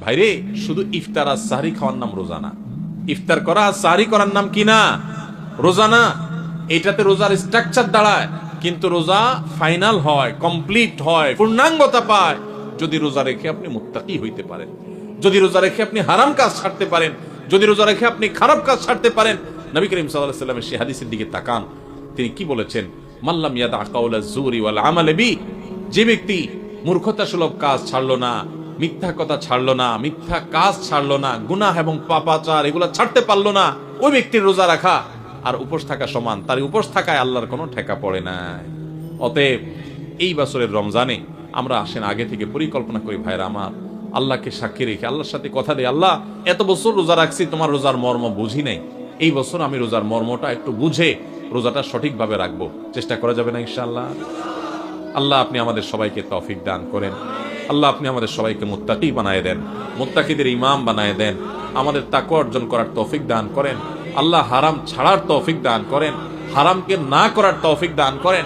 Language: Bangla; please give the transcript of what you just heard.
ভাইরে, শুধু ইফতার আর সাহরি খাওয়ার নাম রোজা না। ইফতার করা আর সাহরি করার নাম কি না? রোজা না। এটাতে রোজার স্ট্রাকচার দাঁড়ায়, কিন্তু রোজা ফাইনাল হয়, কমপ্লিট হয়, পূর্ণাঙ্গতা পায় যদি রোজা রেখে আপনি মুত্তাকি হইতে পারেন, যদি রোজা রেখে আপনি হারাম কাজ ছাড়তে পারেন, যদি রোজা রেখে আপনি খারাপ কাজ ছাড়তে পারেন। নবী করিম সাল্লাল্লাহু আলাইহি ওয়াসাল্লামের সেই হাদিসের দিকে তাকান, তিনি কি বলেছেন? মাল্লাম ইয়াদা কাওলা যুরি ওয়াল আমাল বি, যে ব্যক্তি মূর্খতাসুলভ কাজ ছাড়লো না, মিথ্যা কথা ছাড়লো না, মিথ্যা কাজ ছাড়লো না, গুনাহ এবং পাপাচার এগুলা ছাড়তে পারলো না, ওই ব্যক্তির রোজা রাখা আর উপোস থাকা সমান। তার উপোস থাকায় আল্লাহর কোনো ঠেকা পড়ে নাই। অতএব এই বছরের রমজানে আমরা আসেন আগে থেকে পরিকল্পনা করি, ভাইরা আমার, আল্লাহকে সাক্ষী রেখে আল্লাহর সাথে কথা দেই, আল্লাহ এত বছর রোজা রাখছি, তোমার রোজার মর্ম বুঝি নাই, এই বছর আমি রোজার মর্মটা একটু বুঝে রোজাটা সঠিকভাবে রাখবো। চেষ্টা করা যাবে না ইনশাআল্লাহ? আল্লাহ আপনি আমাদের সবাইকে তৌফিক দান করেন। আল্লাহ আপনি আমাদের সবাইকে মুত্তাকি বানায় দেন, মুত্তাকিদের ইমাম বানায় দেন, আমাদের তাকওয়া অর্জন করার তৌফিক দান করেন। আল্লাহ হারাম ছাড়ার তৌফিক দান করেন, হারামকে না করার তৌফিক দান করেন।